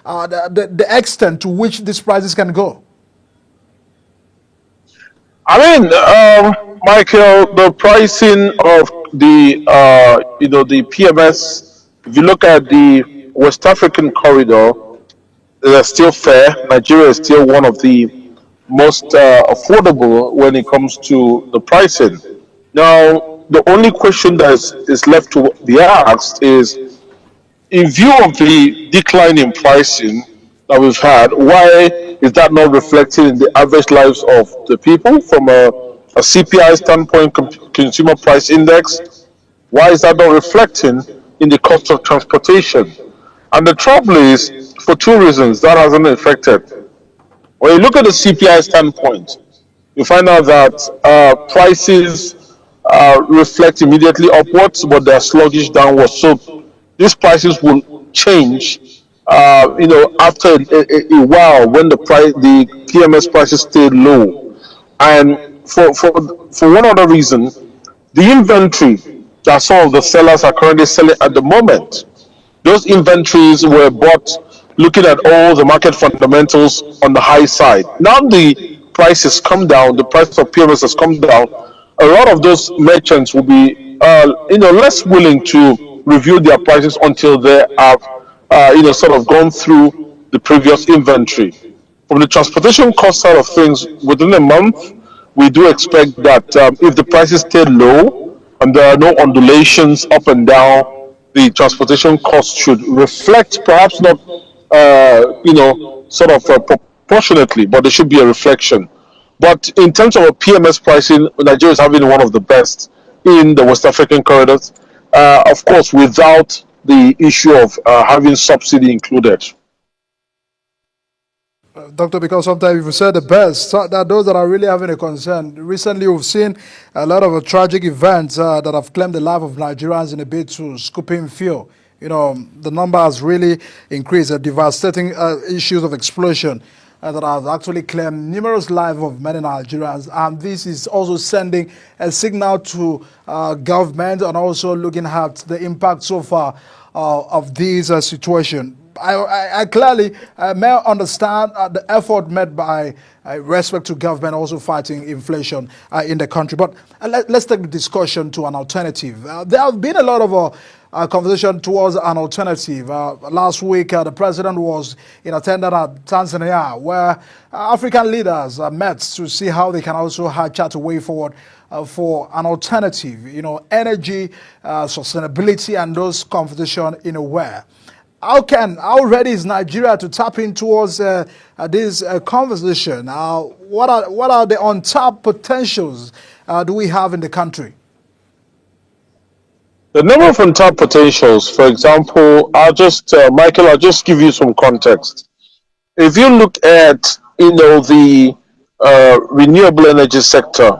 the extent to which these prices can go? I mean, Michael, the pricing of the PMS, if you look at the West African corridor, they're still fair. Nigeria is still one of the most affordable when it comes to the pricing. Now, the only question that is left to be asked is, in view of the decline in pricing that we've had, why is that not reflected in the average lives of the people from a CPI standpoint, consumer price index? Why is that not reflecting in the cost of transportation? And the trouble is, for two reasons, that hasn't affected. When you look at the CPI standpoint, you find out that prices reflect immediately upwards, but they're sluggish downwards. So these prices will change, after a while when the PMS prices stay low. And for one other reason, the inventory that some of the sellers are currently selling at the moment, those inventories were bought looking at all the market fundamentals on the high side. Now the price has come down, the price of PMS has come down. A lot of those merchants will be, less willing to review their prices until they have, sort of gone through the previous inventory. From the transportation cost side of things, within a month, we do expect that if the prices stay low and there are no undulations up and down, the transportation cost should reflect, perhaps not, sort of proportionately, but there should be a reflection. But in terms of a PMS pricing, Nigeria is having one of the best in the West African corridors, of course, without the issue of having subsidy included. Doctor, because sometimes if you say the best, so that those that are really having a concern. Recently, we've seen a lot of tragic events that have claimed the life of Nigerians in a bid to scoop in fuel. The number has really increased. Devastating issues of explosion that have actually claimed numerous lives of many Nigerians. And this is also sending a signal to government and also looking at the impact so far of this situation. I clearly may understand the effort made by respect to government also fighting inflation in the country. But let's take the discussion to an alternative. There have been a lot of conversation towards an alternative. Last week, the president was in attendance at Tanzania, where African leaders met to see how they can also chart a way forward for an alternative, energy, sustainability, and those conversation in a way. How ready is Nigeria to tap in towards this conversation? What are the untapped potentials do we have in the country? The number of untapped potentials, for example, Michael, I'll just give you some context. If you look at, the renewable energy sector,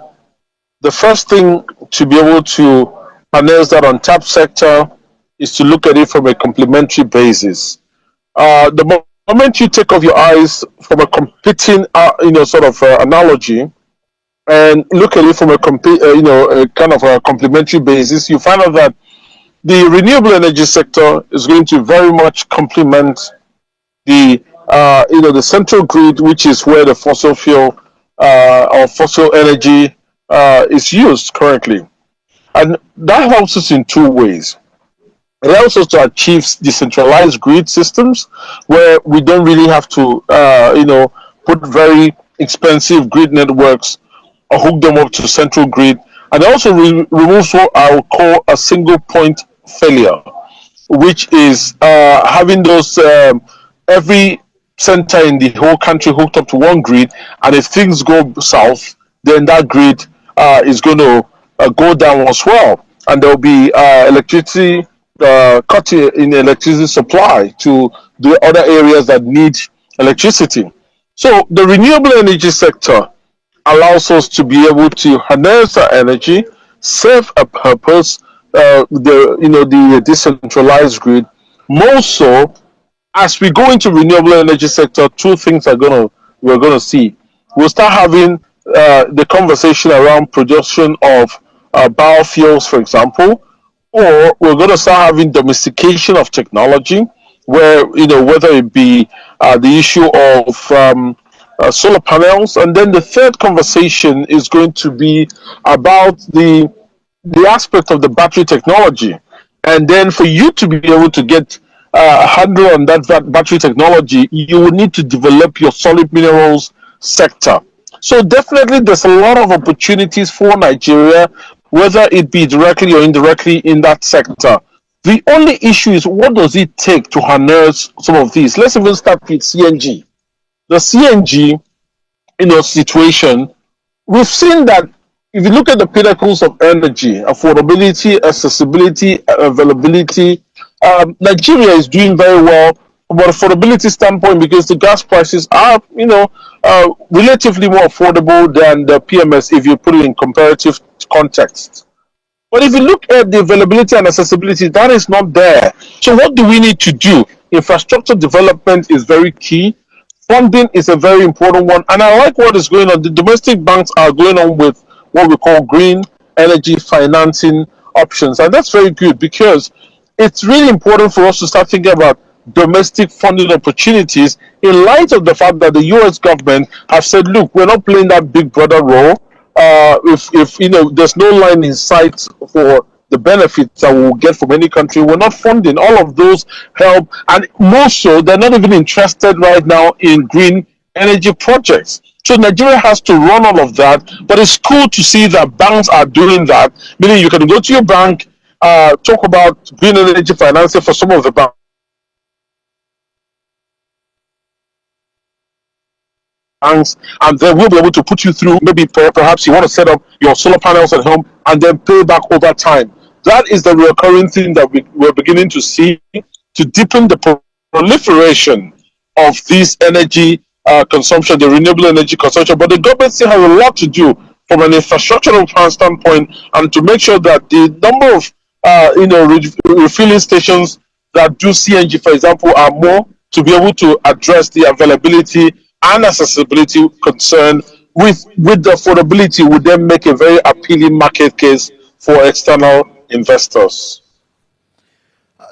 the first thing to be able to harness that untapped sector is to look at it from a complementary basis. The moment you take off your eyes from a competing, analogy, and look at it from a kind of a complementary basis, you find out that the renewable energy sector is going to very much complement the central grid, which is where the fossil fuel or fossil energy is used currently, and that helps us in two ways. It allows us to achieve decentralized grid systems where we don't really have to, put very expensive grid networks or hook them up to central grid. And it also removes what I would call a single point failure, which is having those every center in the whole country hooked up to one grid, and if things go south, then that grid is going to go down as well, and there will be electricity cut in electricity supply to the other areas that need electricity. So the renewable energy sector allows us to be able to harness our energy, serve a purpose, the decentralized grid. More so, as we go into renewable energy sector, two things we're gonna see. We'll start having the conversation around production of biofuels, for example, or we're going to start having domestication of technology, where whether it be the issue of solar panels, and then the third conversation is going to be about the aspect of the battery technology. And then for you to be able to get a handle on that battery technology, you will need to develop your solid minerals sector. So definitely there's a lot of opportunities for Nigeria, whether it be directly or indirectly in that sector. The only issue is, what does it take to harness some of these? Let's even start with CNG. The CNG, situation, we've seen that if you look at the pinnacles of energy, affordability, accessibility, availability, Nigeria is doing very well from an affordability standpoint because the gas prices are, relatively more affordable than the PMS if you put it in comparative context. But if you look at the availability and accessibility, that is not there. So what do we need to do? Infrastructure development is very key. Funding is a very important one. And I like what is going on. The domestic banks are going on with what we call green energy financing options. And that's very good because it's really important for us to start thinking about domestic funding opportunities in light of the fact that the US government have said, look, we're not playing that big brother role. If there's no line in sight for the benefits that we'll get from any country, we're not funding all of those help, and more so they're not even interested right now in green energy projects. So Nigeria has to run all of that, but it's cool to see that banks are doing that, meaning you can go to your bank, talk about green energy financing for some of the banks, and then we'll be able to put you through. Maybe perhaps you want to set up your solar panels at home and then pay back over time. That is the recurring thing that we're beginning to see to deepen the proliferation of this energy consumption, the renewable energy consumption. But the government still has a lot to do from an infrastructural standpoint, and to make sure that the number of refilling stations that do CNG, for example, are more, to be able to address the availability and accessibility concern with the affordability would then make a very appealing market case for external investors.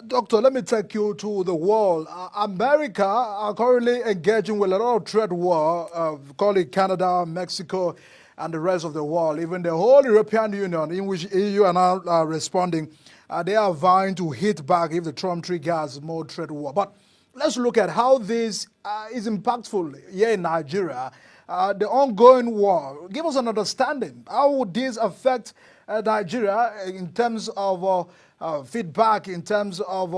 Doctor, let me take you to the world. America are currently engaging with a lot of trade war, call it Canada, Mexico, and the rest of the world. Even the whole European Union, in which EU are now responding, they are vying to hit back if the Trump triggers more trade war. But let's look at how this is impactful here in Nigeria. The ongoing war. Give us an understanding. How would this affect Nigeria in terms of feedback, in terms of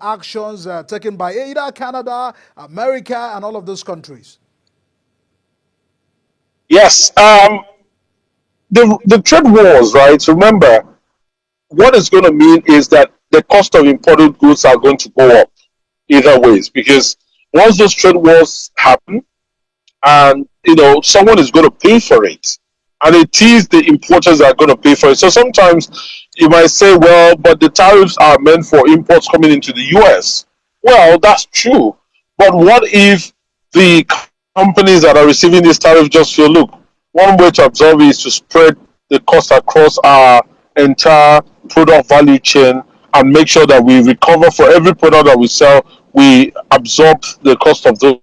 actions taken by either Canada, America, and all of those countries? Yes, the trade wars, right? Remember, what it's going to mean is that the cost of imported goods are going to go up either ways, because once those trade wars happen, and someone is going to pay for it, and it is the importers that are going to pay for it. So sometimes you might say, well, but the tariffs are meant for imports coming into the US. Well, that's true, but what if the companies that are receiving this tariff just feel, look, one way to absorb it is to spread the cost across our entire product value chain and make sure that we recover for every product that we sell, we absorb the cost of those.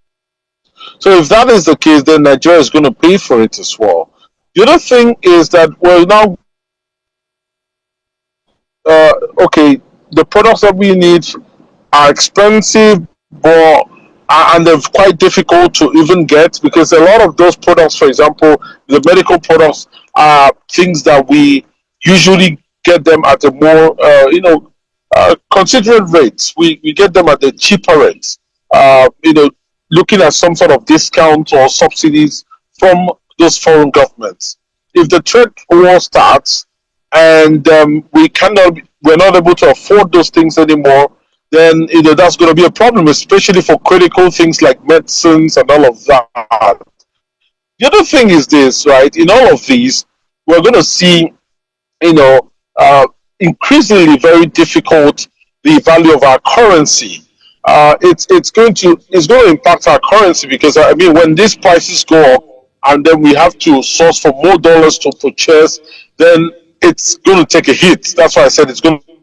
So if that is the case, then Nigeria is going to pay for it as well. The other thing is that, well, now, okay, the products that we need are expensive, but and they're quite difficult to even get, because a lot of those products, for example, the medical products, are things that we usually get them at a more, considerate rates. We get them at the cheaper rates. Looking at some sort of discount or subsidies from those foreign governments. If the trade war starts and we're not able to afford those things anymore, then that's going to be a problem, especially for critical things like medicines and all of that. The other thing is this, right? In all of these, we're going to see, increasingly very difficult the value of our currency. It's going to impact our currency, because I mean, when these prices go up and then we have to source for more dollars to purchase, then it's going to take a hit. That's why I said it's going to be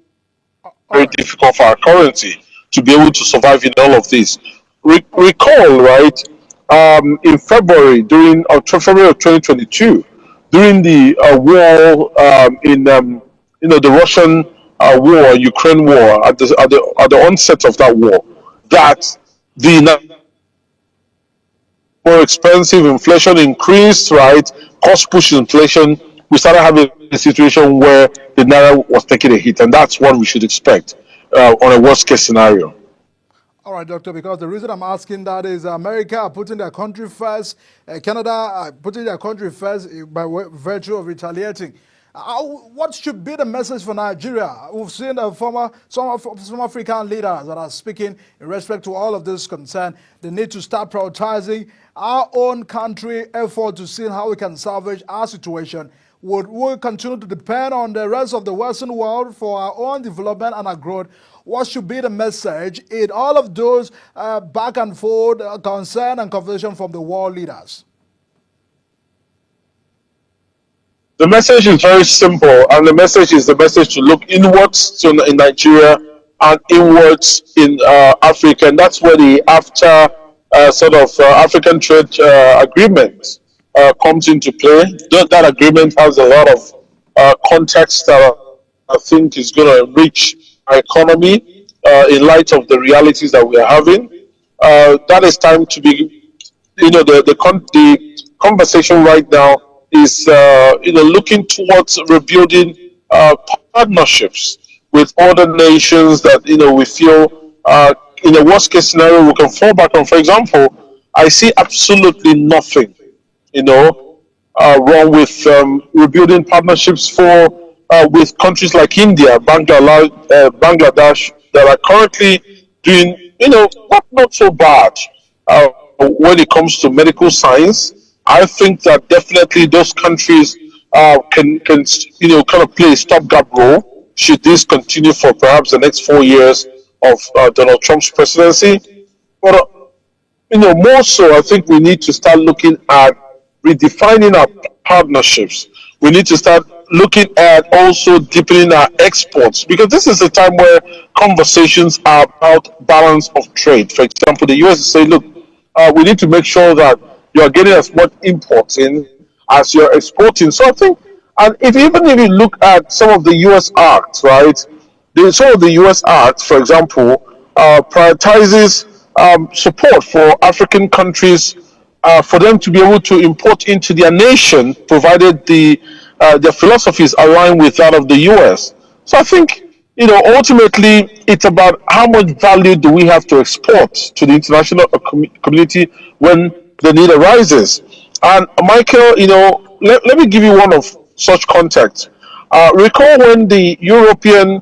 All very right. difficult for our currency. to be able to survive in all of this. Recall, right, in February, during February of 2022, during the war in the Russian war, Ukraine war, at the onset of that war, that the more expensive, inflation increased, right? Cost push inflation. We started having a situation where the naira was taking a hit, and that's what we should expect on a worst case scenario. All right, Doctor, because the reason I'm asking that is America are putting their country first, Canada are putting their country first by virtue of retaliating. What should be the message for Nigeria? We've seen some African leaders that are speaking in respect to all of this concern. They need to start prioritizing our own country effort to see how we can salvage our situation. Would we continue to depend on the rest of the Western world for our own development and our growth? What should be the message in all of those back and forth concern and conversation from the world leaders? The message is very simple, and the message is the message to look inwards in Nigeria and inwards in Africa, and that's where the African trade agreement comes into play. That agreement has a lot of context that I think is going to enrich our economy in light of the realities that we are having. That is time to be, the conversation right now is looking towards rebuilding partnerships with other nations that we feel in a worst case scenario we can fall back on. For example, I see absolutely nothing wrong with rebuilding partnerships with countries like India, Bangladesh, that are currently doing not so bad when it comes to medical science. I think that definitely those countries can kind of play a stopgap role should this continue for perhaps the next 4 years of Donald Trump's presidency. But more so, I think we need to start looking at redefining our partnerships. We need to start looking at also deepening our exports, because this is a time where conversations are about balance of trade. For example, the US is saying, look, we need to make sure that you are getting as much imports in as you're exporting. So I think, and even if you look at some of the US acts, right? Some of the US acts, for example, prioritizes support for African countries for them to be able to import into their nation, provided their philosophies align with that of the US. So I think, ultimately, it's about how much value do we have to export to the international community when the need arises. And Michael, let me give you one of such context. Recall when the European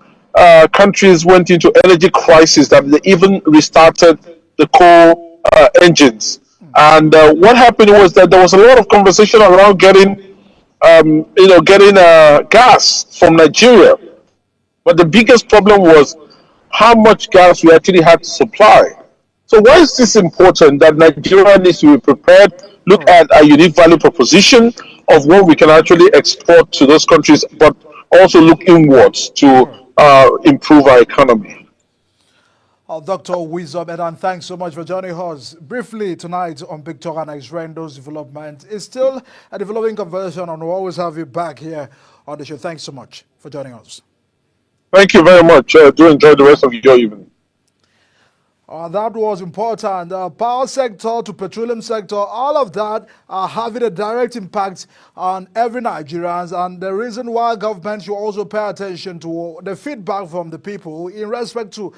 countries went into energy crisis, that they even restarted the coal engines. And what happened was that there was a lot of conversation around getting gas from Nigeria. But the biggest problem was how much gas we actually had to supply. So why is this important that Nigeria needs to be prepared, look at a unique value proposition of what we can actually export to those countries, but also look inwards to improve our economy? Dr. Wisdom, and thanks so much for joining us briefly tonight on Big Talk and X-Ray those developments. It's still a developing conversation, and we'll always have you back here on the show. Thanks so much for joining us. Thank you very much. Do enjoy the rest of your evening. That was important. Power sector to petroleum sector, all of that are having a direct impact on every Nigerian. And the reason why government should also pay attention to the feedback from the people in respect to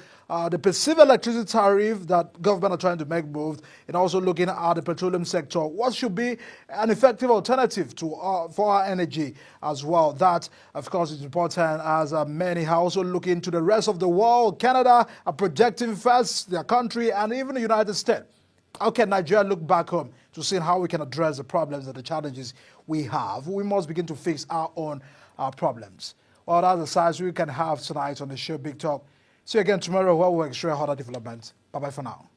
the perceived electricity tariff that government are trying to make moves, and also looking at the petroleum sector. What should be an effective alternative to for our energy as well? That, of course, is important, as many are also looking to the rest of the world. Canada are projecting first their country, and even the United States. How can Nigeria look back home to see how we can address the problems and the challenges we have? We must begin to fix our own problems. Well, that's the size we can have tonight on the show, Big Talk. See you again tomorrow where we'll extract other developments. Bye-bye for now.